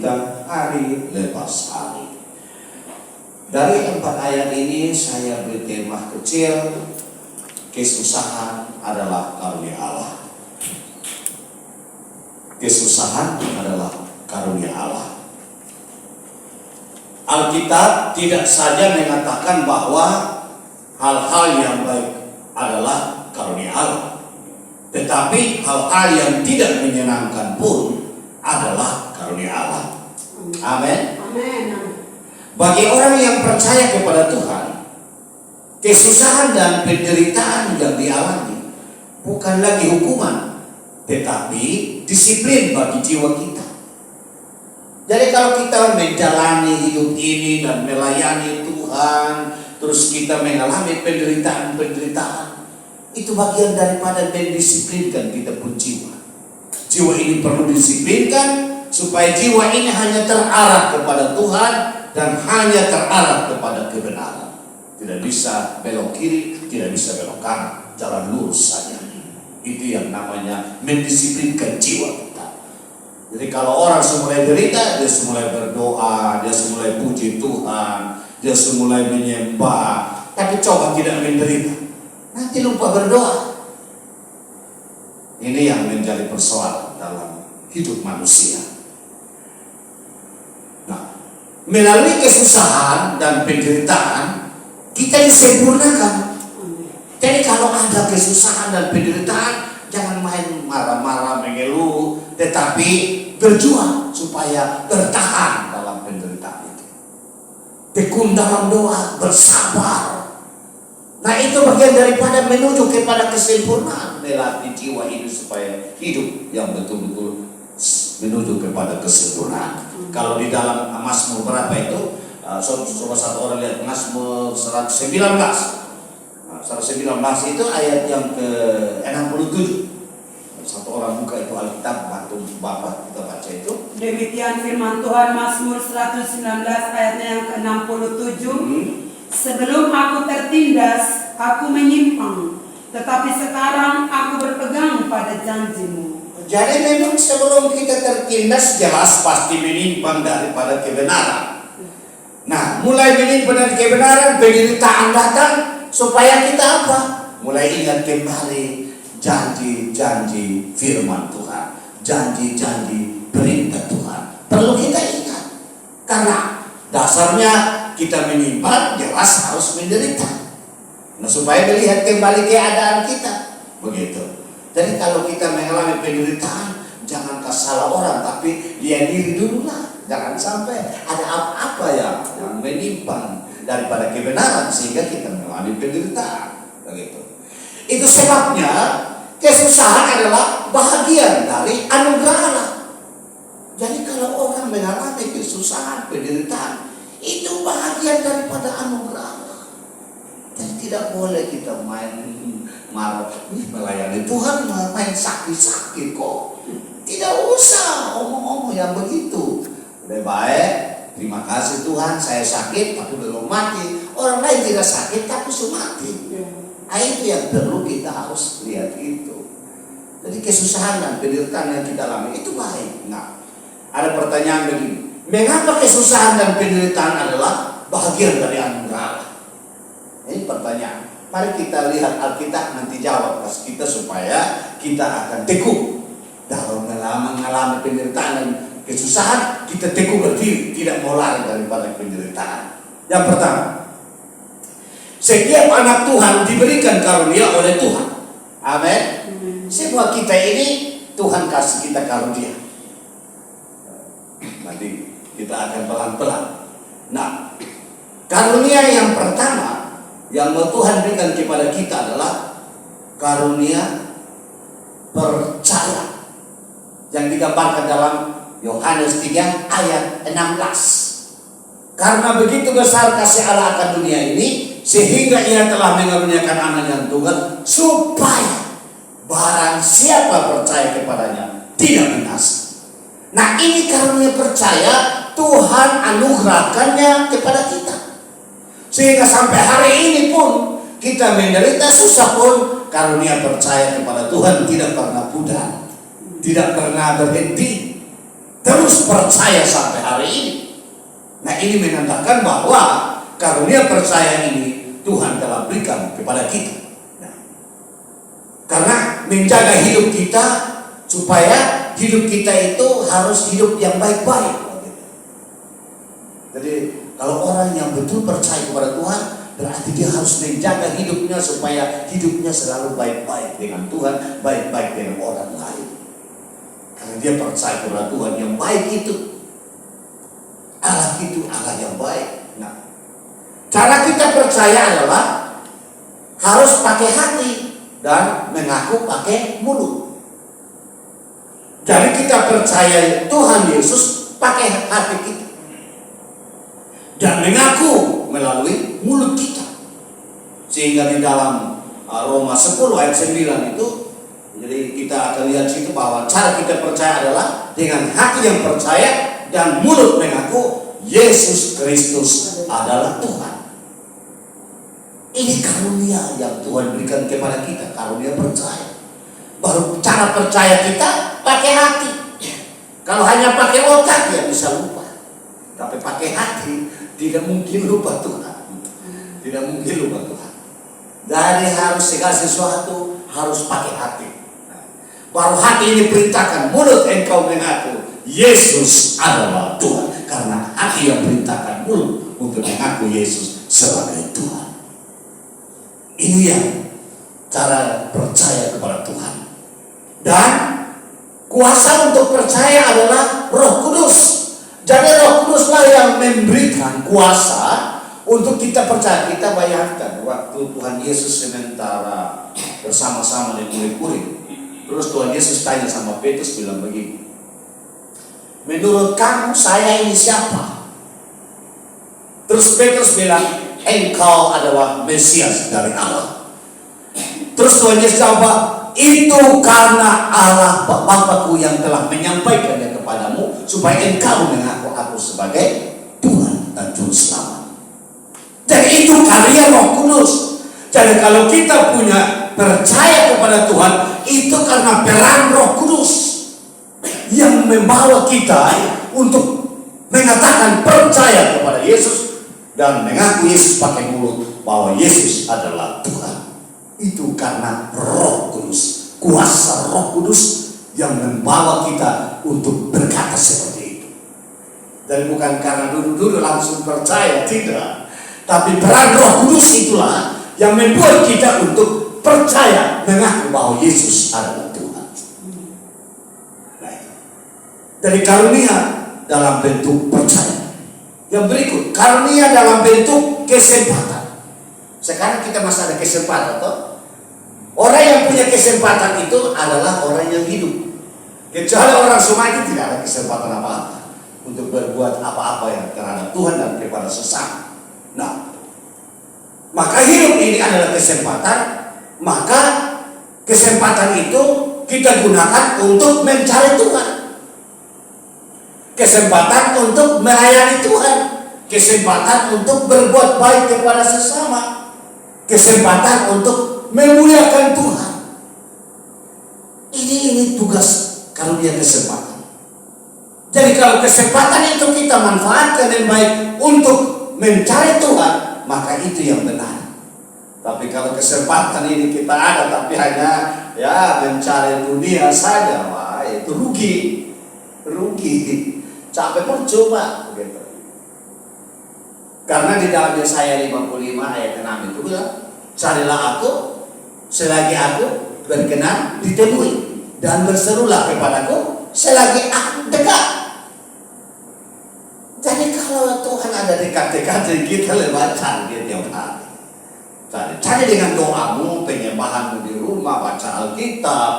kita hari lepas hari. Dari 4 ayat ini saya beri tema kecil, kesusahan adalah karunia Allah. Kesusahan adalah karunia Allah. Alkitab tidak saja mengatakan bahwa hal-hal yang baik adalah karunia Allah, tetapi hal-hal yang tidak menyenangkan pun adalah karunia Allah. Amin. Bagi orang yang percaya kepada Tuhan, kesusahan dan penderitaan yang dialami bukan lagi hukuman, tetapi disiplin bagi jiwa kita. Jadi kalau kita menjalani hidup ini dan melayani Tuhan, terus kita mengalami penderitaan-penderitaan, itu bagian daripada mendisiplinkan kita pun jiwa. Jiwa ini perlu disiplinkan supaya jiwa ini hanya terarah kepada Tuhan dan hanya terarah kepada kebenaran. Tidak bisa belok kiri, tidak bisa belok kanan, jalan lurus saja. Itu yang namanya mendisiplinkan jiwa kita. Jadi kalau orang semulai derita, dia semulai berdoa, dia semulai puji Tuhan, dia semulai menyembah, tapi coba tidak menderita, nanti lupa berdoa. Ini yang menjadi persoalan dalam hidup manusia. Nah, melalui kesusahan dan penderitaan, kita disempurnakan. Jadi kalau ada kesusahan dan penderitaan, jangan main marah-marah, mengeluh, tetapi berjuang supaya bertahan dalam penderitaan itu. Tekun dalam doa, bersabar. Nah, itu bagian daripada menuju kepada kesempurnaan, melatih jiwa ini supaya hidup yang betul-betul menuju kepada kesempurnaan. Kalau di dalam Mazmur berapa itu? Coba satu orang lihat Mazmur 119. 119 itu ayat yang ke-67. Satu orang buka itu Alkitab, bantu Bapak kita baca itu. Demikian firman Tuhan, Mazmur 119 ayatnya yang ke-67. Sebelum aku tertindas, aku menyimpang, tetapi sekarang aku berpegang pada janjimu. Jadi memang sebelum kita tertindas jelas pasti menyimpang daripada kebenaran. Nah, mulai menyimpang dari kebenaran, penderitaan datang supaya kita apa? Mulai ingat kembali janji-janji firman Tuhan, janji-janji perintah Tuhan. Perlu kita ingat, karena dasarnya kita menyimpang jelas harus menderita. Nah, supaya melihat kembali keadaan kita, begitu. Jadi kalau kita mengalami penderitaan, jangan salah orang, tapi lihat diri dulu lah. Jangan sampai ada apa-apa yang menyimpang daripada kebenaran sehingga kita mengalami penderitaan, begitu. Itu sebabnya kesusahan adalah bahagian dari anugerah Allah. Jadi kalau orang mengalami kesusahan, penderitaan, itu bahagian daripada anugerah Allah. Jadi tidak boleh kita main marah, melayani Tuhan main sakit-sakit kok. Tidak usah omong-omong yang begitu. Lebih baik, terima kasih Tuhan saya sakit tapi belum mati. Orang lain tidak sakit tapi sudah mati. Nah, itu yang perlu kita harus lihat itu. Jadi kesusahan dan penderitaan yang kita alami itu baik. Nah, ada pertanyaan begini, mengapa kesusahan dan penderitaan adalah bahagian dari anugerah Allah? Ini pertanyaan. Mari kita lihat Alkitab, nanti jawab pas kita supaya kita akan teguh dalam mengalami penderitaan dan kesusahan. Kita teguh berdiri, tidak mau lari daripada penderitaan. Yang pertama, setiap anak Tuhan diberikan karunia oleh Tuhan. Amin. Semua kita ini Tuhan kasih kita karunia. Nanti kita akan pelan-pelan. Nah, karunia yang pertama yang Tuhan berikan kepada kita adalah karunia percaya, yang digambarkan dalam Yohanes 3 ayat 16. Karena begitu besar kasih Allah akan dunia ini, sehingga Ia telah mengaruniakan anaknya Tuhan, supaya barang siapa percaya kepadanya tidak binasa. Nah, ini karunia percaya Tuhan anugerahkannya kepada kita. Sehingga sampai hari ini pun kita menderita susah pun, karunia percaya kepada Tuhan tidak pernah pudar, tidak pernah berhenti. terus percaya sampai hari ini. Nah, ini menandakan bahwa karunia percaya ini Tuhan telah berikan kepada kita. Nah, karena menjaga hidup kita, supaya hidup kita itu harus hidup yang baik-baik. Jadi kalau orang yang betul percaya kepada Tuhan, berarti dia harus menjaga hidupnya supaya hidupnya selalu baik-baik dengan Tuhan, baik-baik dengan orang lain. Karena dia percaya kepada Tuhan yang baik itu. Allah itu Allah yang baik. Nah, cara kita percaya adalah harus pakai hati dan mengaku pakai mulut. Jadi kita percaya Tuhan Yesus pakai hati kita dan mengaku melalui mulut kita. Sehingga di dalam Roma 10 ayat 9 itu, jadi kita akan lihat situ bahwa cara kita percaya adalah dengan hati yang percaya dan mulut mengaku Yesus Kristus adalah Tuhan. Ini karunia yang Tuhan berikan kepada kita, karunia percaya. Baru cara percaya kita pakai hati. Kalau hanya pakai otak ya bisa lupa. Tapi pakai hati tidak mungkin lupa Tuhan. Tidak mungkin lupa Tuhan. Dari harus segala sesuatu harus pakai hati. Baru hati ini perintahkan mulut engkau mengaku Yesus adalah Tuhan. Karena hati yang perintahkan mulut untuk mengaku Yesus sebagai Tuhan. Ini yang cara percaya kepada Tuhan. Dan kuasa untuk percaya adalah Roh Kudus. Jadi Roh Kuduslah yang memberikan kuasa untuk kita percaya. Kita bayangkan waktu Tuhan Yesus sementara bersama-sama dengan murid-murid. Terus Tuhan Yesus tanya sama Petrus, bilang begini, menurut kamu saya ini siapa? Terus Petrus bilang, engkau adalah Mesias dari Allah. Terus Tuhan Yesus jawab, itu karena Allah Bapakku yang telah menyampaikannya kepadamu, supaya engkau mengaku aku sebagai Tuhan dan Juru Selamat. Jadi itu karya Roh Kudus. Jadi kalau kita punya percaya kepada Tuhan, itu karena peran Roh Kudus yang membawa kita untuk mengatakan percaya kepada Yesus dan mengaku Yesus pakai mulut bahwa Yesus adalah Tuhan. Itu karena Roh Kudus, kuasa Roh Kudus yang membawa kita untuk berkata seperti itu. Dan bukan karena dulu-dulu langsung percaya, tidak. Tapi peran Roh Kudus itulah yang membuat kita untuk percaya, mengaku bahwa Yesus adalah Tuhan. Dari karunia dalam bentuk percaya. Yang berikut, karunia dalam bentuk kesempatan. Sekarang kita masih ada kesempatan, toh? Orang yang punya kesempatan itu adalah orang yang hidup. Kecuali orang semua itu tidak ada kesempatan apa-apa untuk berbuat apa-apa yang terhadap Tuhan dan kepada sesama. Nah, maka hidup ini adalah kesempatan. Maka kesempatan itu kita gunakan untuk mencari Tuhan. Kesempatan untuk melayani Tuhan. Kesempatan untuk berbuat baik kepada sesama. Kesempatan untuk memuliakan Tuhan. Ini tugas karunia kesempatan. Jadi kalau kesempatan itu kita manfaatkan dengan baik untuk mencari Tuhan, maka itu yang benar. Tapi kalau kesempatan ini kita ada tapi hanya mencari dunia saja, wah itu rugi, capek percuma begitu. Karena di dalam Yesaya 55 ayat 6 itu bilang, carilah aku selagi aku berkenan ditemui, dan berserulah kepadaku selagi aku dekat. Jadi kalau Tuhan ada dekat-dekat, kita lewat cari tiap hari. Cari dengan doamu, penyembahanmu di rumah, baca Alkitab,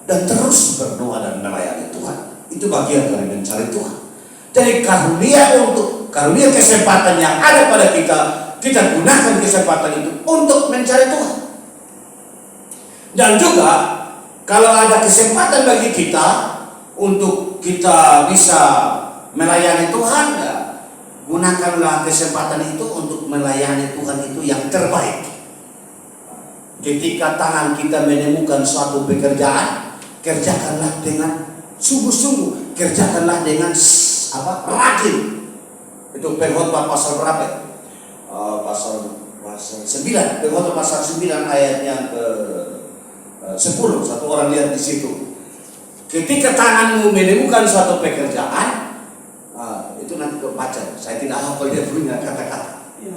dan terus berdoa dan melayani Tuhan. Itu bagian dari mencari Tuhan. Jadi karunia kesempatan yang ada pada kita gunakan kesempatan itu untuk mencari Tuhan. Dan juga kalau ada kesempatan bagi kita untuk kita bisa melayani Tuhan, gunakanlah kesempatan itu untuk melayani Tuhan itu yang terbaik. Ketika tangan kita menemukan suatu pekerjaan, kerjakanlah dengan sungguh-sungguh. kerjakanlah dengan rajin. Itu Pengkhotbah pasal berapa? Pasal 9. Pengkhotbah pasal 9 ayat yang ke 10. Satu orang lihat di situ. Ketika tanganmu menemukan suatu pekerjaan, itu nanti baca. Saya tidak hafal dia punya kata-kata. Ya.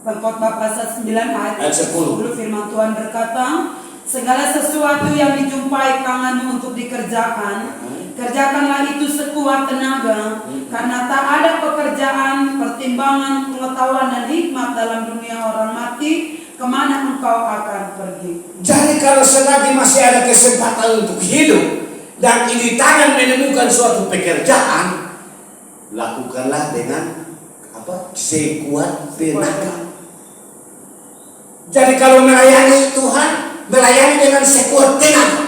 Pengkhotbah pasal 9 ayat 10 firman Tuhan berkata, segala sesuatu yang dijumpai tanganmu untuk dikerjakan, kerjakanlah itu sekuat tenaga, karena tak ada pekerjaan, pertimbangan, pengetahuan dan hikmat dalam dunia orang mati, kemana engkau akan pergi. Jadi kalau selagi masih ada kesempatan untuk hidup dan ini tangan menemukan suatu pekerjaan, lakukanlah dengan sekuat tenaga. Jadi kalau melayani Tuhan, melayani dengan sekuat tenaga.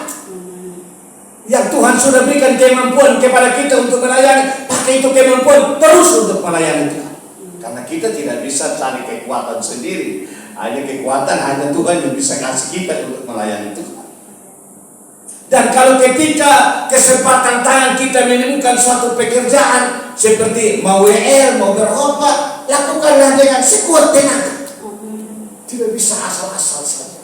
Yang Tuhan sudah berikan kemampuan kepada kita untuk melayani, pakai itu kemampuan terus untuk melayani Tuhan. Karena kita tidak bisa cari kekuatan sendiri. Hanya kekuatan hanya Tuhan yang bisa kasih kita untuk melayani Tuhan. Dan kalau ketika kesempatan tangan kita menemukan suatu pekerjaan seperti mau WR, mau berkhotbah, lakukanlah dengan sekuat tenaga. Tidak bisa asal-asal saja.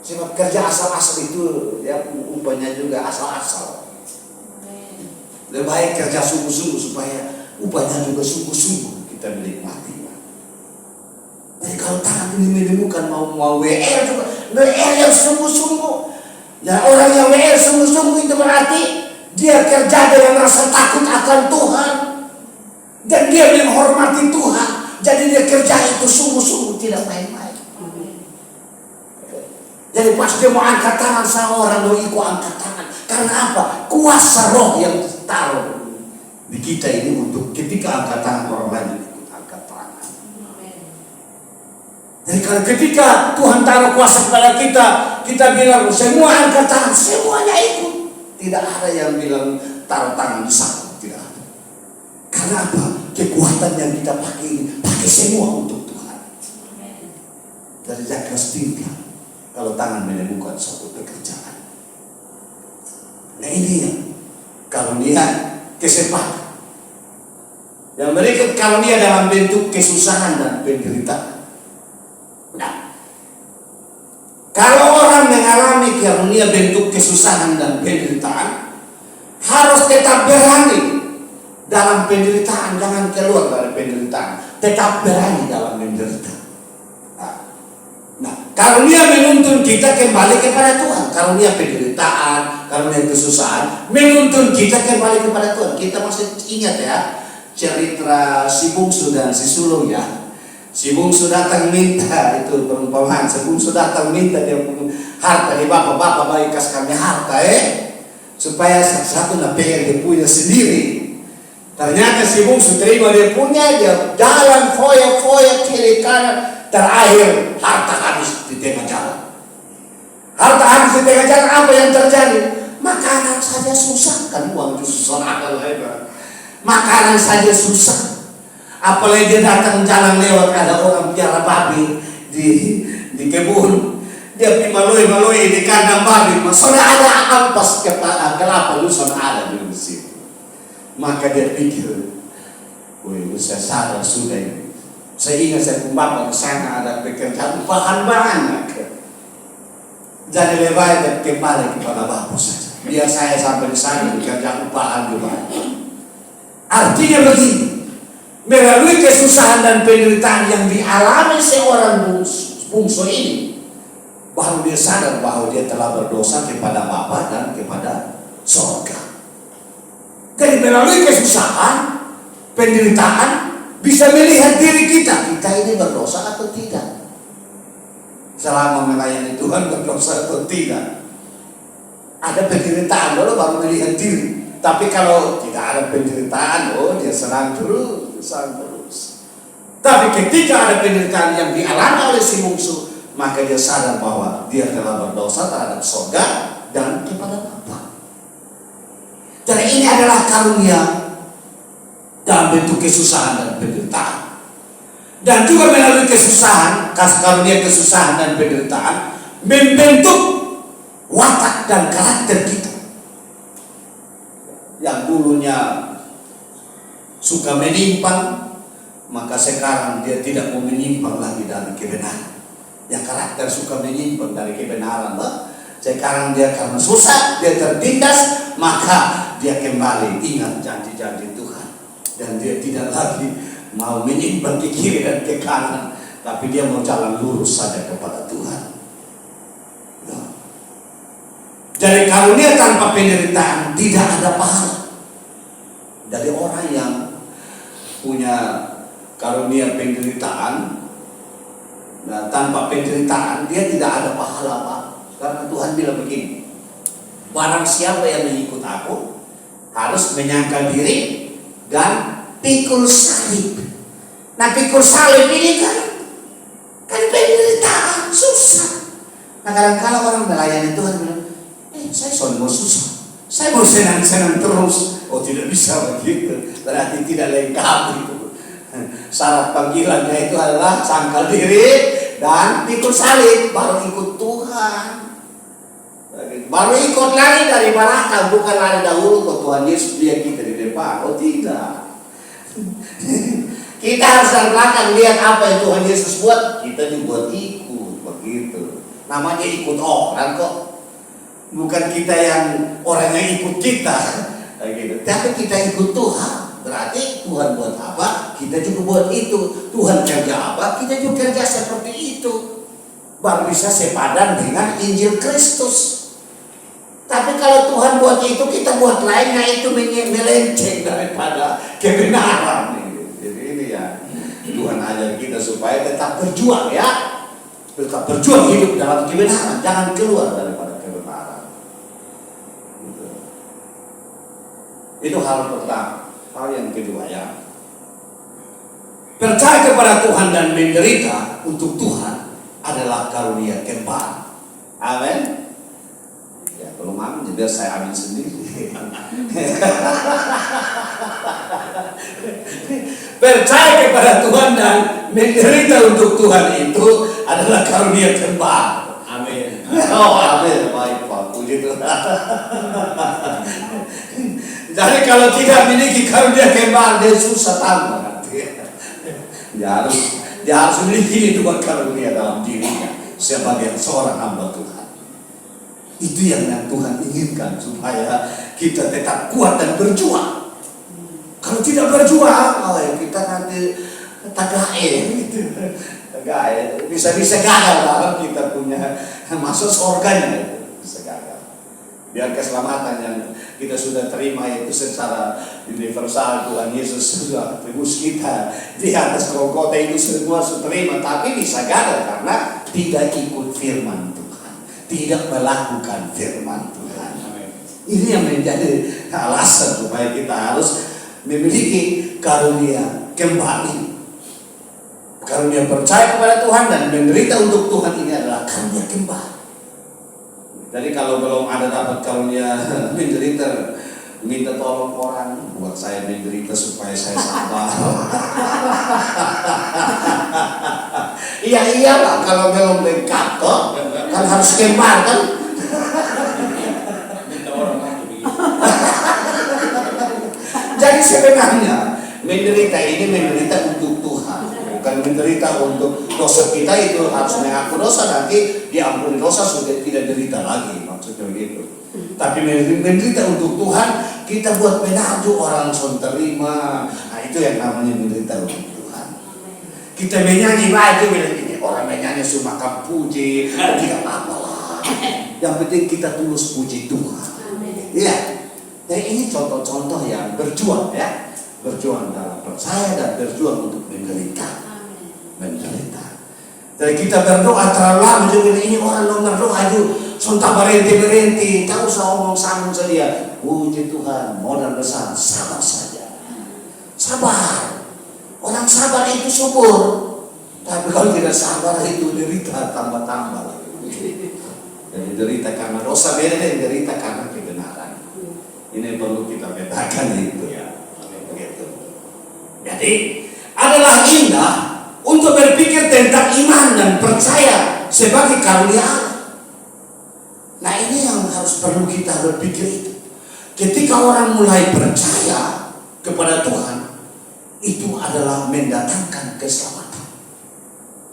Sebab kerja asal-asal itu ya upahnya juga asal-asal. Lebih baik kerja sungguh-sungguh supaya upahnya juga sungguh-sungguh kita menikmati. Jadi kalau tangan ini menemukan mau WR juga, WR yang sungguh-sungguh. Ya orang yang WR sungguh-sungguh itu berarti dia kerja dengan rasa takut akan Tuhan dan dia menghormati Tuhan. Jadi dia kerja itu sungguh-sungguh, tidak main-main. Jadi pas dia mau angkat tangan sama orang, mau ikut angkat tangan. Karena apa? Kuasa roh yang taruh di kita ini untuk ketika angkat tangan orang lain ikut angkat tangan. Jadi kalau ketika Tuhan taruh kuasa kepada kita, kita bilang semua angkat tangan, semuanya ikut. Tidak ada yang bilang taruh tangan di sana, tidak ada. Karena apa? Kekuatan yang kita pakai ini, pakai semua untuk Tuhan. Dari jaga setia kalau tangan menemukan suatu pekerjaan. Nah ini ya, karunia kesempatan. Yang berikut karunia dalam bentuk kesusahan dan penderitaan. Nah, kalau orang mengalami karunia bentuk kesusahan dan penderitaan, harus tetap berani dalam penderitaan, jangan keluar dari penderitaan, tetap berani dalam menderita. Nah, karunia menuntun kita kembali kepada Tuhan. Karunia penderitaan, karunia kesusahan menuntun kita kembali kepada Tuhan. Kita masih ingat ya cerita si bungsu dan si sulung ya. Si bungsu datang minta, itu perumpamaan. Si bungsu datang minta dia harta di bapak bagi kasih kami harta supaya satu pegang dia punya sendiri. Ternyata si bungsu terima dia punya, dia jalan foya kiri kanan. Terakhir harta habis di tengah jalan. Harta habis di tengah jalan, apa yang terjadi? Makanan saja susah, kan uang itu susah akal lebar. Makanan saja susah. Apalagi dia datang jalan lewat ada orang piara babi di kebun. Dia pergi maloi di kandang babi. Sudah ada ampas kelapa lu sudah ada di situ. Maka dia pikir, wih, saya sadar sudah ini. Saya ingat saya bapak ke sana ada pekerjaan bahan banyak. Jadi lebih baik kembali kepada bapak saja. Biar saya sampai di sana pekerjaan bahan juga. Artinya begini, melalui kesusahan dan penderitaan yang dialami seorang bungsu ini, baru dia sadar bahwa dia telah berdosa kepada Bapa dan kepada surga. Jadi melalui kesusahan, penderitaan, bisa melihat diri kita ini berdosa atau tidak. Selama melayani Tuhan berdosa atau tidak. Ada penderitaan dulu baru melihat diri. Tapi kalau tidak ada penderitaan, dia senang terus. Tapi ketika ada penderitaan yang dialami oleh si bungsu, maka dia sadar bahwa dia telah berdosa terhadap surga dan kepada Bapa. Dan ini adalah karunia dalam bentuk kesusahan dan penderitaan. Dan juga melalui kesusahan, karunia kesusahan dan penderitaan membentuk watak dan karakter kita. yang dulunya suka menyimpang, maka sekarang dia tidak mau menyimpang lagi dari kebenaran. Yang karakter suka menyimpang dari kebenaran, sekarang dia karena susah, dia tertindas, maka dia kembali ingat janji-janji Tuhan. Dan dia tidak lagi mau menyimpang ke kiri dan ke kanan, tapi dia mau jalan lurus saja kepada Tuhan. Jadi karunia tanpa penderitaan tidak ada pahala. Dari orang yang punya karunia penderitaan, nah, tanpa penderitaan dia tidak ada pahala apa. Karena Tuhan bilang begini, barang siapa yang mengikut aku harus menyangkal diri dan pikul salib. Nah, pikul salib ini kan penderitaan, susah. Nah, kadang-kadang orang melayani Tuhan bilang, saya mau susah, saya mau senang-senang terus. Oh, tidak bisa begitu, berarti tidak lengkap itu. Syarat panggilannya itu adalah sangkal diri dan pikul salib, baru ikut Tuhan. Baru ikut lari dari belakang, bukan lari dahulu ke Tuhan Yesus, dia kita di depan. Oh, tidak. Kita harus dari belakang lihat apa yang Tuhan Yesus buat, kita dibuat ikut begitu. Namanya ikut orang kok. Bukan kita yang orang yang ikut kita, gitu. Tapi kita ikut Tuhan. Berarti Tuhan buat apa, kita juga buat itu. Tuhan kerja apa, kita juga kerja seperti itu. Baru bisa sepadan dengan Injil Kristus. Tapi kalau Tuhan buat itu, kita buat lainnya, itu melenceng daripada kebenaran. Jadi ini ya, Tuhan ajar kita supaya tetap berjuang ya. Tetap berjuang hidup dalam kebenaran, jangan keluar daripada kebenaran. Itu hal pertama. Hal yang kedua ya, percaya kepada Tuhan dan menderita untuk Tuhan adalah karunia kembar. Amin. Ya, belum amin, biar saya amin sendiri. Percaya kepada Tuhan dan menderita untuk Tuhan itu adalah karunia kembar. Amin. Oh, amin. Baik, Pak. Puji Tuhan. Jadi kalau tidak memiliki karunia kembar, dia susah tambah nanti. Dia harus memiliki dua karunia dalam dirinya sebagai seorang hamba Tuhan. Itu yang Tuhan inginkan, supaya kita tetap kuat dan berjuang. Kalau tidak berjuang, kita nanti tagae gitu. Tagae, bisa gagal dalam kita punya masuk surganya itu, bisa gagal. Biar keselamatan yang kita sudah terima itu secara universal, Tuhan Yesus sudah tebus kita di atas Golgota, itu semua sudah terima, tapi bisa gagal karena tidak ikut firman Tuhan, tidak melakukan firman Tuhan. Ini yang menjadi alasan supaya kita harus memiliki karunia kembali. Karunia percaya kepada Tuhan dan menderita untuk Tuhan, ini adalah karunia kembali. Jadi kalau belum ada dapat karunia menderita, minta tolong orang buat saya menderita supaya saya sabar. Iyalah, kalau belum lengkap kok, kan harus kembar kan. Minta orang lagi begitu. Jadi sebenarnya menderita ini menderita untuk Tuhan, bukan menderita untuk dosa kita. Itu harus mengaku dosa, nanti diampuni dosa, sudah tidak derita lagi, maksudnya begitu. Tapi menderita untuk Tuhan, kita buat menaju orang son terima. Nah, itu yang namanya menderita untuk Tuhan. Kita menyanyi baju ini, orang menyanyi sumakan puji, tidak apa-apa lah. Yang penting kita tulus puji Tuhan. Iya. Jadi ini contoh-contoh yang berjuang ya, berjuang dalam percaya dan berjuang untuk menderita. Jadi kita berdoa terlalu lama juga, ini orang lo berdoa juga sontak berhenti, tak usah omong sambung saja. Puji Tuhan, modal besar, sabar saja. Sabar. Orang sabar itu subur. Tapi kalau tidak sabar itu derita tambah-tambah lagi. Jadi derita karena dosa beda dan derita karena kebenaran. Ini perlu kita bedakan itu ya. Begitu. Jadi adalah indah untuk berpikir tentang iman dan percaya sebagai karunia Allah. Nah, ini yang harus perlu kita berpikir itu. Ketika orang mulai percaya kepada Tuhan, itu adalah mendatangkan keselamatan.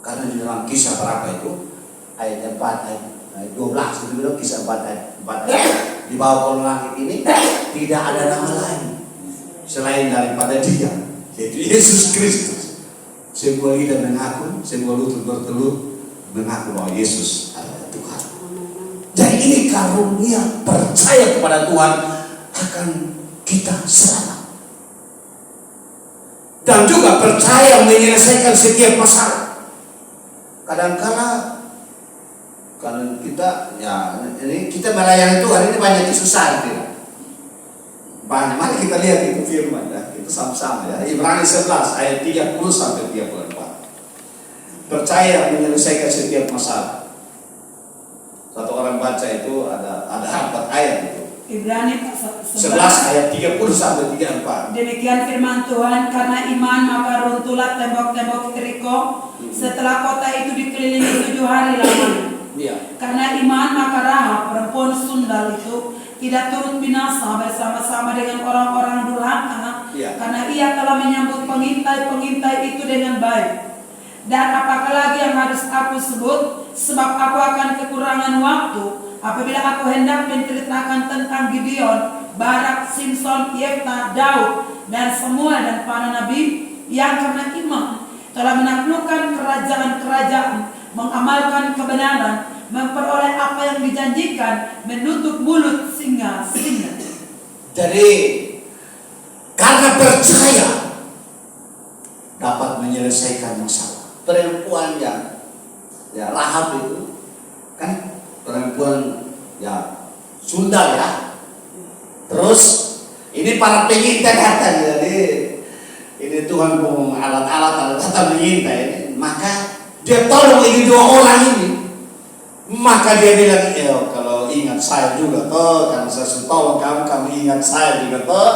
Karena di dalam Kisah berapa itu? Ayat 4, ayat 12 itu bilang, Kisah 4 ayat 4, di bawah kolong langit ini tidak ada nama lain selain daripada Dia, yaitu Yesus Kristus. Semua lidah mengaku, semua lutut bertelut mengaku bahwa Yesus adalah Tuhan. Jadi ini karunia percaya kepada Tuhan akan kita selamat. Dan juga percaya menyelesaikan setiap masalah. Kadang-kala karena kita, ya ini kita melayani Tuhan ini banyak kesusahan tidak? Banyak. Mari kita lihat itu firman ya, kita sama-sama ya. Ibrani 11 ayat 30 sampai 34. Percaya menyelesaikan setiap masalah. Satu orang baca itu ada 4 ayat itu. Ibrani pasal 11 ayat 30 sampai 34. Demikian firman Tuhan, karena iman maka runtuhlah tembok-tembok Yeriko setelah kota itu dikelilingi 7 hari lamanya. Iya. Karena iman maka Rahab perempuan sundal itu tidak turut binasa bersama-sama dengan orang-orang durhaka, Iya. karena ia telah menyambut pengintai-pengintai itu dengan baik. Dan apakah lagi yang harus aku sebut, sebab aku akan kekurangan waktu apabila aku hendak menceritakan tentang Gideon, Barak, Simson, Yefta, Daud, dan semua dan para nabi yang karena iman telah menaklukkan kerajaan-kerajaan, mengamalkan kebenaran, memperoleh apa yang dijanjikan, menutup mulut singa-singa. Jadi karena percaya dapat menyelesaikan masalah. Perempuan yang Rahab itu kan perempuan sundal ya. Terus ini para pengintai datang, jadi ini Tuhan mau alat-alat datang mengintai ini. Maka dia tolong ini 2 orang ini. Maka dia bilang, kalau ingat saya juga toh, karena saya sudah tolong kamu ingat saya juga toh.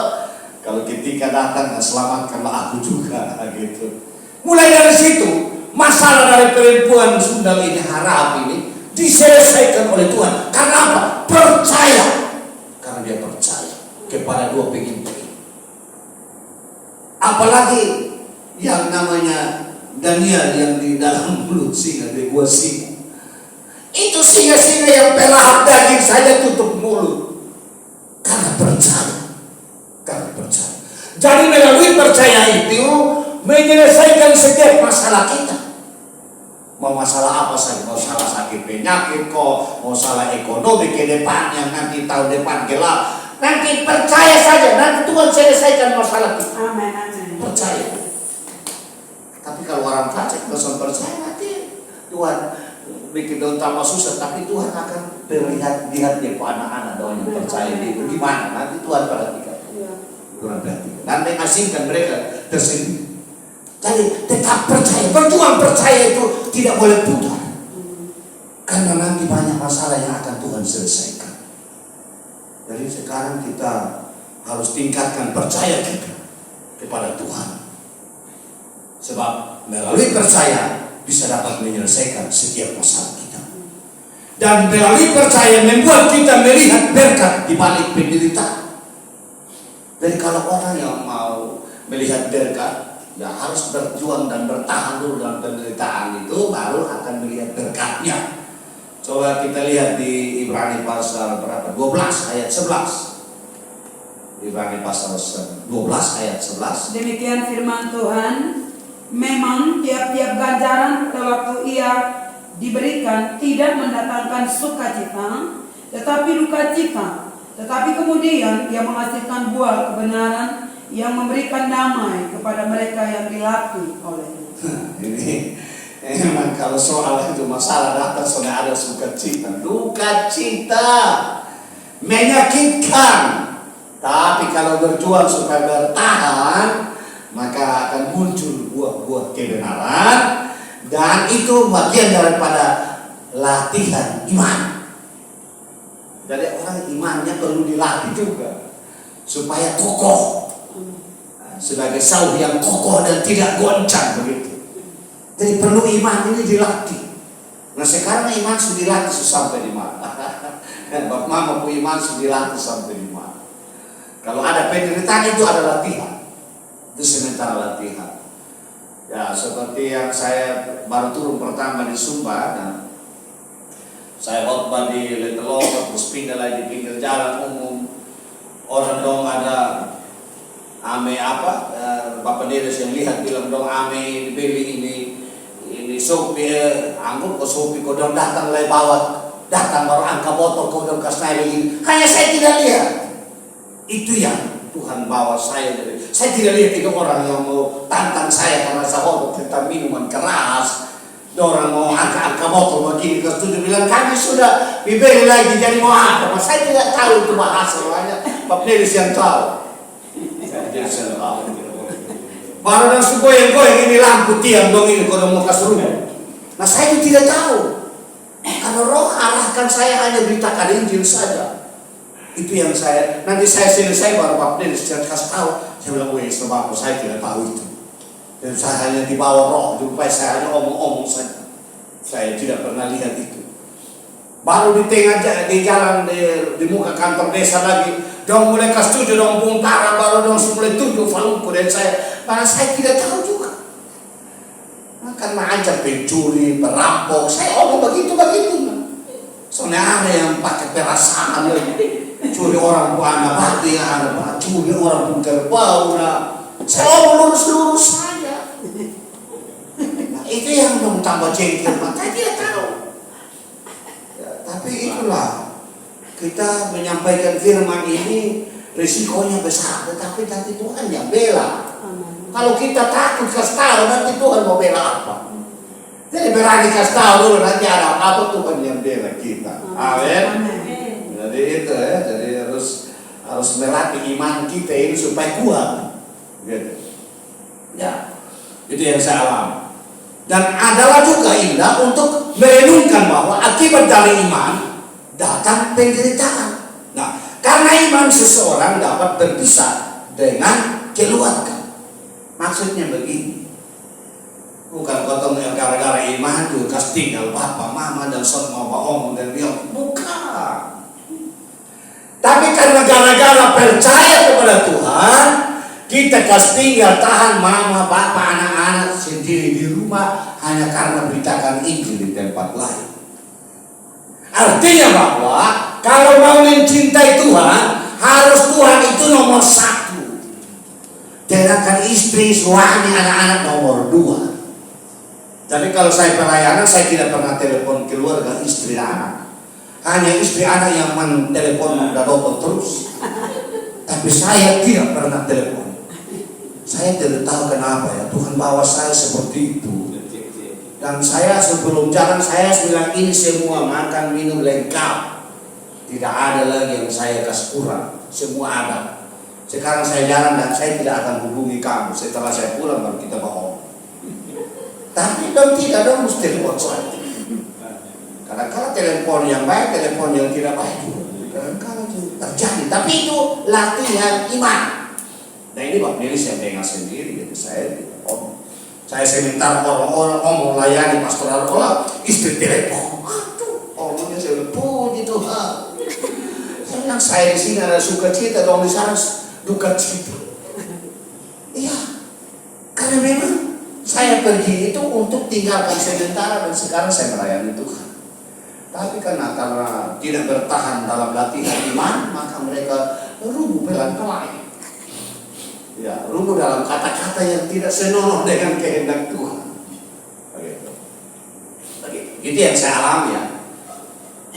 Kalau ketika datang selamatkanlah aku juga gitu. Mulai dari situ masalah dari perempuan sundal ini, Rahab ini diselesaikan oleh Tuhan. Karena apa? Percaya. Karena dia percaya kepada 2 pengintai. Apalagi yang namanya Daniel yang di dalam mulut singa, di gua singa. Itu singa-singa yang pelahap daging saja tutup mulut. Karena percaya. Karena percaya. Jadi melalui percaya itu menyelesaikan setiap masalah kita. Mau masalah apa saja, mau salah sakit penyakit kok, mau salah ekonomi ke depannya, nanti tahun depan gelap. Nanti percaya saja, nanti Tuhan selesaikan masalah kita. Amin, amin. Percaya. Tapi kalau orang fasik langsung percaya, nanti Tuhan bikin tambah susah, tapi Tuhan akan lihat dia anak-anak doang yang percaya itu gimana, nanti Tuhan perhatikan. Tuhan perhatikan. Nanti asingkan mereka tersendiri. Jadi tetap percaya, berjuang percaya itu tidak boleh pudar. Karena nanti banyak masalah yang akan Tuhan selesaikan. Jadi sekarang kita harus tingkatkan percaya kita kepada Tuhan. Sebab melalui percaya bisa dapat menyelesaikan setiap masalah kita. Dan melalui percaya membuat kita melihat berkat di balik penderitaan. Jadi kalau orang yang mau melihat berkat, ya harus berjuang dan bertahan dulu dalam penderitaan itu, baru akan melihat berkatnya. Coba kita lihat di Ibrani pasal berapa? 12 ayat 11. Ibrani pasal 12 ayat 11. Demikian firman Tuhan, memang tiap-tiap ganjaran pada waktu ia diberikan tidak mendatangkan sukacita, tetapi duka cita. Tetapi kemudian ia menghasilkan buah kebenaran yang memberikan damai kepada mereka yang dilatih olehnya. Ini memang kalau soal itu masalah datang sudah ada sukacita, duka cita, menyakitkan. Tapi kalau berjuang supaya bertahan, maka akan muncul buah-buah kebenaran, dan itu bagian daripada latihan iman. Jadi orang imannya perlu dilatih juga supaya kokoh, sebagai sauh yang kokoh dan tidak goncang begitu. Jadi perlu iman ini dilatih. Nah sekarang iman sudah dilatih sampai di mana? Bapak mama punya iman sudah dilatih sampai di mana? Kalau ada penderitaan itu ada latihan. Itu sementara latihan. Ya seperti yang saya baru turun pertama di Sumba, nah, saya khotbah di Letelok, terus pindah lagi di pinggir jalan umum. Orang dong ada ame apa, Bapak Dedes yang lihat bilang dong ame dibeli ini sopir, angkut ke sopir, kau dong datang lagi bawa, datang baru angka botol, kau dong kasih begini. Hanya saya tidak lihat. Itu yang Tuhan bawa saya. Saya tidak lihat itu orang yang mau tantang saya karena saya hobi tentang minuman keras. Orang mau angka botol begini, ke setuju bilang kami sudah dibeli lagi jadi mau apa? Mas saya tidak tahu itu bahasa banyak. Bapak Dedes yang tahu. Saya tahu. Baru langsung goyang-goyang ini lampu tiang dong ini kalau mau kasih rumah. Nah saya itu tidak tahu. Karena Roh arahkan saya hanya beritakan Injil saja. Itu yang saya, nanti saya selesai baru Bapak Dedes saya kasih tahu. Saya bilang, weh sebab saya tidak tahu itu. Dan saya hanya dibawa Roh, supaya saya hanya omong-omong saja. Saya tidak pernah lihat itu. Baru di tengah di jalan di muka kantor desa lagi, dong mulai kasih tujuh, dong bongkaran, baru dong mulai tujuh falungku dan saya, karena saya tidak tahu juga. Akan mengajak pencuri, perampok, saya omong begitu. Soalnya ada yang pakai perasaan lagi. Curi orang buana bati, ada curi orang pun kerbau. Saya lurus saja. Nah, itu yang dong tambah jengkel, maka dia tahu. Ya, tapi itulah kita menyampaikan firman ini risikonya besar, tetapi nanti Tuhan yang bela. Kalau kita takut kasih tahu, nanti Tuhan mau bela apa? Jadi berani kasih tahu dulu, nanti ada apa Tuhan yang bela kita. Amin. Jadi itu ya, jadi harus melatih iman kita ini supaya kuat. Gitu. Ya, itu yang saya alami. Dan adalah juga indah untuk merenungkan bahwa akibat dari iman datang penderitaan. Nah, karena iman seseorang dapat berpisah dengan keluarga. Maksudnya begini. Bukan kotong gara-gara iman itu kas tinggal papa, mama dan semua om dan dia. Bukan. Tapi karena gara-gara percaya kepada Tuhan, kita kasih tinggal tahan mama, bapak, anak-anak sendiri di rumah hanya karena beritakan Injil di tempat lain. Artinya bahwa kalau mau mencintai Tuhan, harus Tuhan itu nomor satu. Sedangkan istri, suami, anak-anak nomor dua. Jadi kalau saya pelayanan, saya tidak pernah telepon keluarga, istri, anak. Hanya istri anak yang mentelepon udah telepon terus. Tapi saya tidak pernah telepon. Saya tidak tahu kenapa ya Tuhan bawa saya seperti itu. Dan saya sebelum jalan saya bilang ini semua makan minum lengkap. Tidak ada lagi yang saya kasih kurang. Semua ada. Sekarang saya jalan dan saya tidak akan hubungi kamu. Setelah saya pulang baru kita bohong. Tapi dong tidak dong mesti telepon saya. Kadang-kadang telepon yang baik, telepon yang tidak baik juga. Kadang-kadang itu terjadi. Tapi itu latihan iman. Nah ini Bapak Dedes yang dengar sendiri. Jadi saya sebentar orang-orang ngomong layani pastoral olah, istri telepon. Aduh, omongnya saya puji Tuhan. Saya bilang saya di sini ada sukacita, dong di sana duka cita. Iya, karena memang saya pergi itu untuk tinggalkan sementara dan sekarang saya melayani Tuhan. Tapi karena tidak bertahan dalam latihan iman, maka mereka rubuh pelan-pelan. Ya, rubuh dalam kata-kata yang tidak senonoh dengan kehendak Tuhan. Begitu. Itu yang saya alami ya.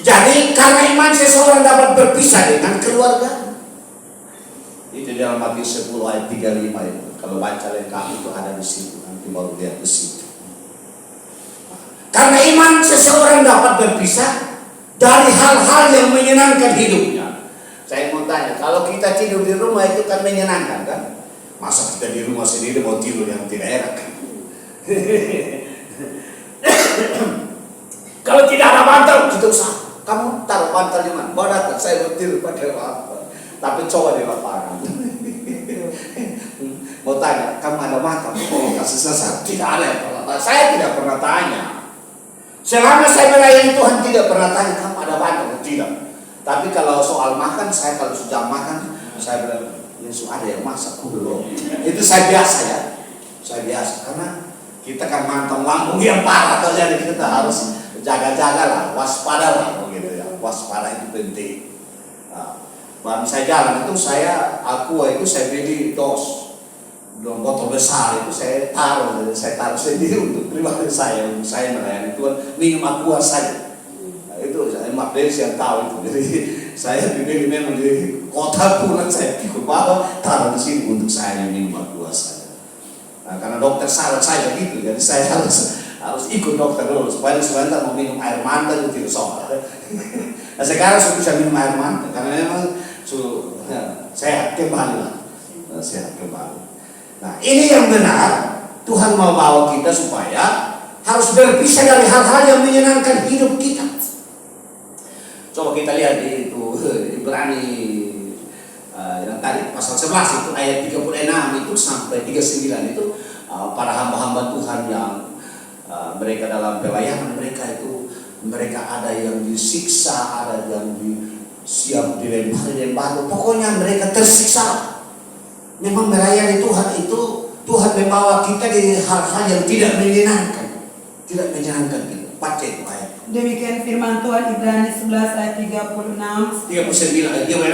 Jadi karena iman seseorang dapat berpisah dengan keluarga. Itu dalam Matius 10 ayat 35 itu. Kalau baca lengkap itu ada di situ. Nanti baru lihat di situ. Karena iman seseorang dapat berpisah dari hal-hal yang menyenangkan hidupnya. Saya mau tanya, kalau kita tidur di rumah itu kan menyenangkan kan? Masa kita di rumah sendiri mau tidur yang tidak enak kan? Kalau tidak ada bantal, kita usah. Kamu taruh bantal di mana? Badak, saya mau tidur pakai bantal. Tapi coba di lapangan. Mau tanya, kamu ada bantal? Oh, kasih sesat. Tidak ada. Saya tidak pernah tanya. Selama saya melayani Tuhan tidak pernah tanya kamu ada bantal atau tidak. Tapi kalau soal makan, saya kalau sudah makan, saya bilang Yesus ada yang masak belum. Itu saya biasa ya. Saya biasa karena kita kan mantan lambung yang parah atau jadi kita harus jaga-jaga lah, waspada lah begitu ya. Waspada itu penting. Nah, baru saya jalan itu saya beli botol besar itu saya taruh sendiri untuk pribadi saya, untuk saya melayani Tuhan, minum aqua saja. Nah, itu saya Magdelis yang tahu itu. Jadi saya beli memang di kota pun saya pikir bahwa taruh di sini untuk saya minum aqua saja. Nah, karena dokter saran saya begitu, jadi saya harus ikut dokter dulu supaya sebentar mau minum air manta itu tidak soal. Nah, sekarang saya bisa minum air manta karena memang sehat kembali lah, sehat kembali. Nah, ini yang benar. Tuhan mau bawa kita supaya harus berpisah dari hal-hal yang menyenangkan hidup kita. Coba kita lihat di itu Ibrani yang tadi pasal 11 itu ayat 36 itu sampai 39 itu para hamba-hamba Tuhan yang mereka dalam pelayanan mereka itu mereka ada yang disiksa, ada yang siap dilempar, pokoknya mereka tersiksa. Memang melayani Tuhan itu Tuhan membawa kita di hal-hal yang tidak menyenangkan kita. Baca itu ayat. Demikian firman Tuhan Ibrani 11 ayat 36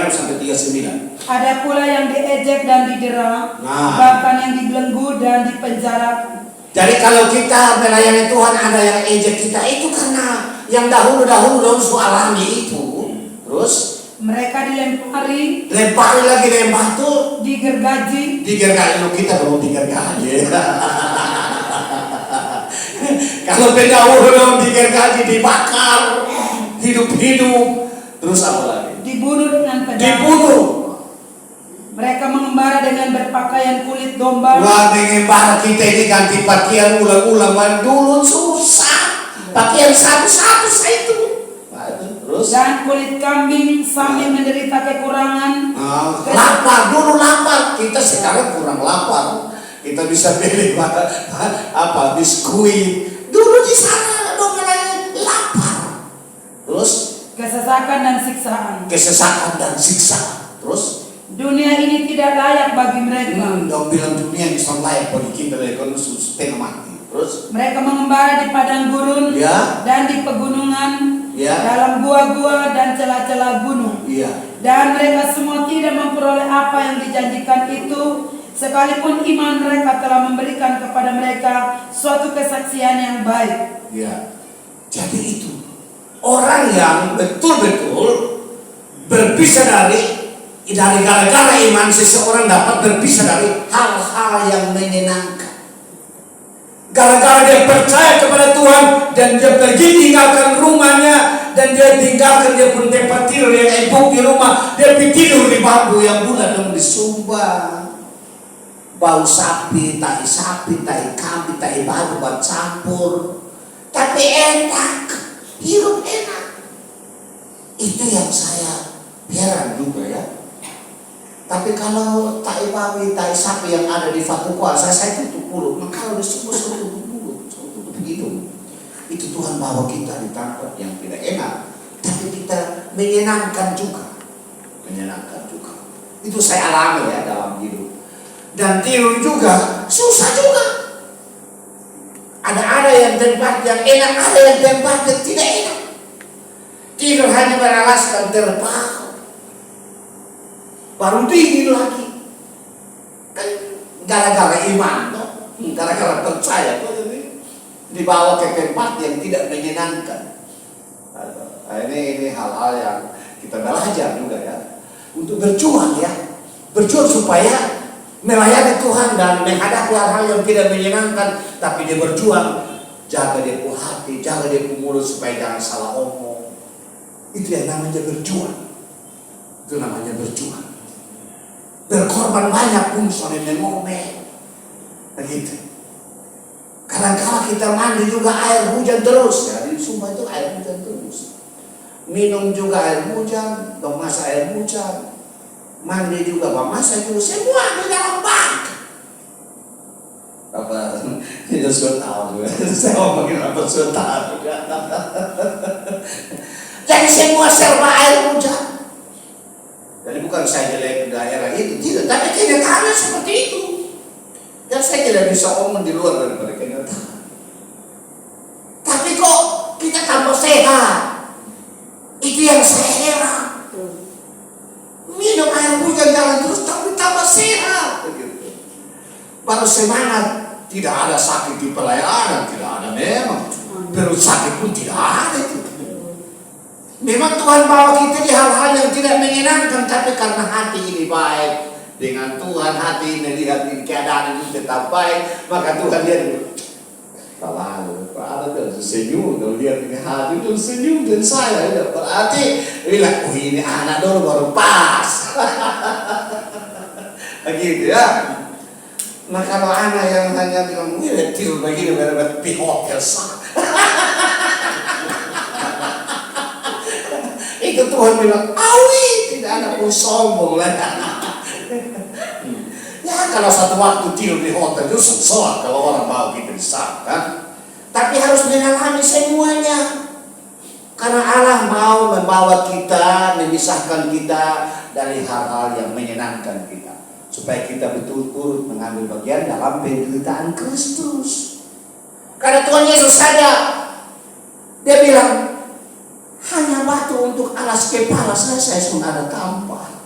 sampai 39. Ada pula yang diejek dan didera, bahkan yang dibelenggu dan dipenjara. Jadi kalau kita melayani Tuhan ada yang ejek kita itu karena yang dahulu alami itu. Terus mereka dilempari lagi dengan batu, digergaji lo kita belum digergaji. Kalau pendahulu belum digergaji, dibakar hidup-hidup, terus apa lagi? Dibunuh dengan pedang. Dibunuh. Mereka mengembara dengan berpakaian kulit domba. Wah, mengembara kita ini ganti pakaian ulang-ulang, dulu susah. Pakaian satu-satu saya itu. Terus? Dan kulit kambing sambil menderita kekurangan. Lapar, kita sekarang kurang lapar. Kita bisa beli biskuit. Dulu di sana dong lapar. Terus? Kesesakan dan siksaan. Terus? Dunia ini tidak layak bagi mereka. Dong bilang dunia ini tidak layak bagi kita, mereka setengah mati. Terus? Mereka mengembara di padang gurun dan di pegunungan. Dalam gua-gua dan celah-celah gunung. Dan mereka semua tidak memperoleh apa yang dijanjikan itu, sekalipun iman mereka telah memberikan kepada mereka suatu kesaksian yang baik. Jadi itu orang yang betul-betul berpisah dari gara-gara iman seseorang dapat berpisah dari hal-hal yang menyenangkan. Gara-gara dia percaya kepada Tuhan dan dia pergi tinggalkan rumahnya dan dia tinggalkan dia pun tempat tidur yang empuk di rumah, dia pergi tidur di bambu yang bulat dan disumbang. Bau sapi, tai kambing, tai babi campur. Tapi enak, hidup enak. Itu yang saya heran juga ya. Tapi kalau tai babi, tai sapi yang ada di Fatu Kuasa, saya tutup mulut. Maka kalau disebut tutup mulut, tutup hidung. Itu Tuhan bawa kita di tempat yang tidak enak, tapi kita menyenangkan juga. Itu saya alami ya dalam hidup. Dan tidur juga susah juga. Ada yang tempat yang enak, ada yang tempat yang tidak enak. Tidur hanya beralaskan terpal. Baru dingin lagi. Kan gara-gara iman, gara-gara percaya dibawa ke tempat yang tidak menyenangkan. Ini hal-hal yang kita belajar juga ya. Untuk berjuang ya. Berjuang supaya melayani Tuhan dan menghadapi hal-hal yang tidak menyenangkan. Tapi dia berjuang, jaga dia punya hati, jaga dia punya mulut supaya jangan salah omong. Itu yang namanya berjuang. Berkorban banyak pun soalnya ngomel. Begitu. Kadang-kadang kita mandi juga air hujan terus ya. Di Sumba itu air hujan terus. Minum juga air hujan, memasak air hujan. Mandi juga, memasak juga, semua di dalam bak. Itu sudah tahu juga. Saya ngomongin apa sudah tahu juga. Jadi semua serba air hujan. Jadi bukan saya jelek daerah itu, tidak. Tetapi kenyataannya seperti itu. Dan saya tidak bisa omong di luar daripada kenyataan. Tapi kok kita tambah sehat? Itu yang saya heran. Minum air hujan jalan terus tapi tambah sehat. Begitu. Baru semangat. Tidak ada sakit di pelayanan, tidak ada memang. Perut sakit pun tidak ada itu. Memang Tuhan bawa kita di hal-hal yang tidak menyenangkan, tapi karena hati ini baik dengan Tuhan, hati ini lihat keadaan itu tetap baik, maka Tuhan lihat lalu ada senyum, kalau lihat ini hati itu senyum dan saya berarti bilang, oh ini anak dulu baru pas. Begitu ya. Nah kalau anak yang hanya bilang, wih tidur begini benar-benar di hotel sah. Itu Tuhan bilang, awi tidak ada pun sombong lah. Ya kalau satu waktu tidur di hotel itu susah kalau orang bawa kita di sana kan. Tapi harus mengalami semuanya. Karena Allah mau membawa kita, memisahkan kita dari hal-hal yang menyenangkan kita. Supaya kita betul-betul mengambil bagian dalam penderitaan Kristus. Karena Tuhan Yesus saja, dia bilang, hanya batu untuk alas kepala saya sudah ada tampak.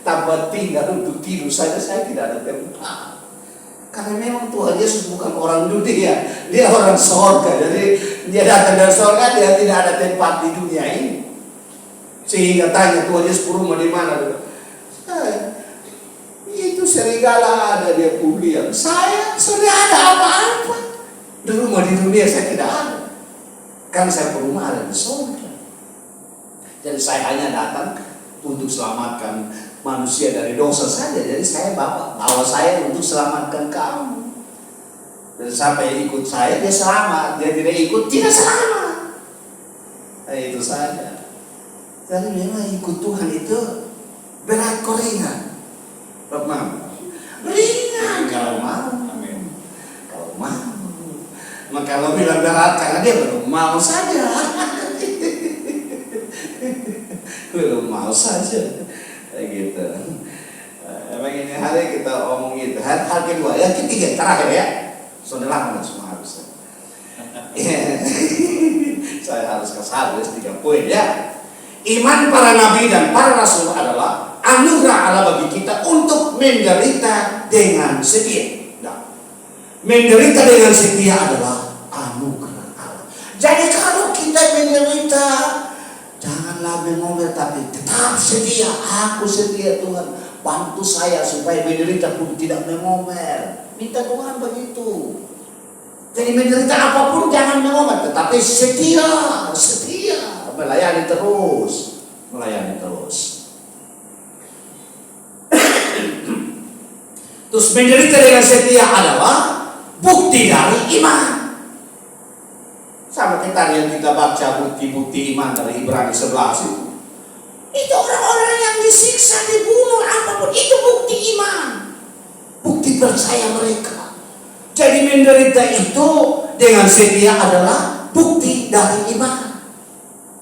Tambah tinggal untuk tidur saja saya tidak ada tempat. Karena memang Tuhan Yesus bukan orang dunia, dia orang sorga. Jadi dia datang dari sorga, dia tidak ada tempat di dunia ini. Sehingga tanya Tuhan Yesus rumah di mana? Itu serigala ada dia kuliah. Saya sudah ada apa-apa. Di rumah di dunia saya tidak ada. Kan saya berumah ada di sorga. Jadi saya hanya datang untuk selamatkan manusia dari dosa saja. Jadi saya bawa saya untuk selamatkan kamu. Dan sampai ikut saya dia selamat. Dia tidak ikut tidak selamat. Nah, itu saja. Jadi memang ikut Tuhan itu berat kok ringan. Ringan kalau mau. Amin. Kalau mau. Maka kalau bilang berat karena dia belum mau saja. Belum mau saja. Kayak gitu. Emang ini hari kita omong gitu. Hal kedua, yang ketiga terakhir ya. Sudah lama semua habis. Saya harus kasih 3 poin ya. Iman para nabi dan para rasul adalah anugerah Allah bagi kita untuk menderita dengan setia. Nah, menderita dengan setia adalah anugerah Allah. Jadi kalau kita menderita, janganlah mengomel tapi tetap setia. Aku setia Tuhan, bantu saya supaya menderita pun tidak mengomel. Minta Tuhan begitu. Jadi menderita apapun jangan mengomel, tetapi setia, melayani terus. Terus menderita dengan setia adalah bukti dari iman. Sama kita yang kita baca bukti-bukti iman dari Ibrani 11 itu. Itu orang-orang yang disiksa, dibunuh, apapun itu bukti iman. Bukti percaya mereka. Jadi menderita itu dengan setia adalah bukti dari iman.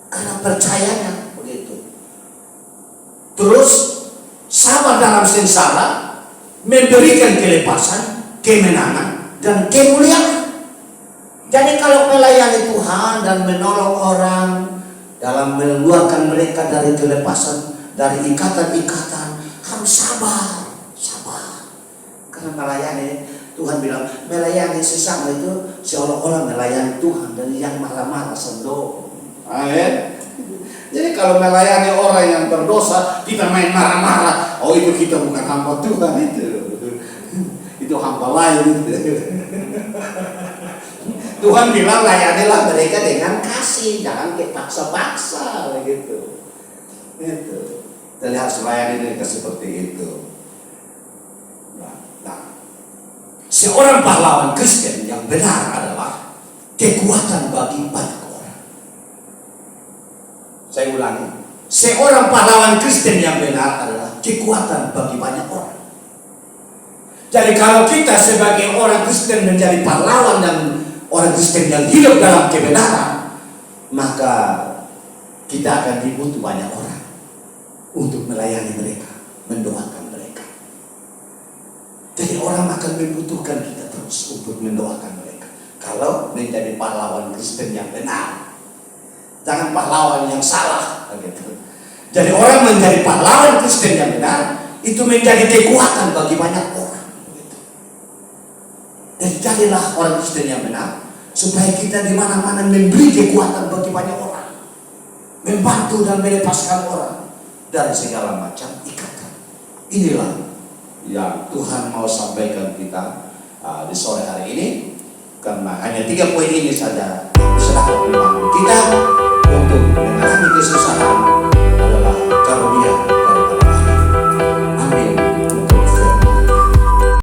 Karena percayanya begitu. Terus sabar dalam sengsara, memberikan kelepasan, kemenangan, dan kemuliaan. Jadi kalau melayani Tuhan dan menolong orang dalam mengeluarkan mereka dari kelepasan, dari ikatan-ikatan, harus sabar. Karena melayani, Tuhan bilang melayani sesama itu seolah-olah melayani Tuhan, dan yang marah-marah sendok. Amin. Jadi kalau melayani orang yang berdosa, kita main marah-marah. Oh itu kita bukan hamba Tuhan itu hamba lain. Tuhan bilang layanilah mereka dengan kasih, jangan paksa-paksa begitu. Itu. Jadi harus layani mereka seperti itu. Nah, seorang pahlawan Kristen yang benar adalah kekuatan bagi banyak orang. Saya ulangi, seorang pahlawan Kristen yang benar adalah kekuatan bagi banyak orang. Jadi kalau kita sebagai orang Kristen menjadi pahlawan dan orang Kristen yang hidup dalam kebenaran, maka kita akan dibutuh banyak orang untuk melayani mereka, mendoakan mereka. Jadi orang akan membutuhkan kita terus untuk mendoakan mereka. Kalau menjadi pahlawan Kristen yang benar, jangan pahlawan yang salah. Gitu. Jadi orang menjadi pahlawan Kristen yang benar, itu menjadi kekuatan bagi banyak orang. Gitu. Jadi jadilah orang Kristen yang benar, supaya kita di mana-mana memberi kekuatan bagi banyak orang, membantu dan melepaskan orang dari segala macam ikatan. Inilah yang Tuhan mau sampaikan kita di sore hari ini, karena hanya 3 poin ini saja sudah membantu kita untuk mengalami kesusahan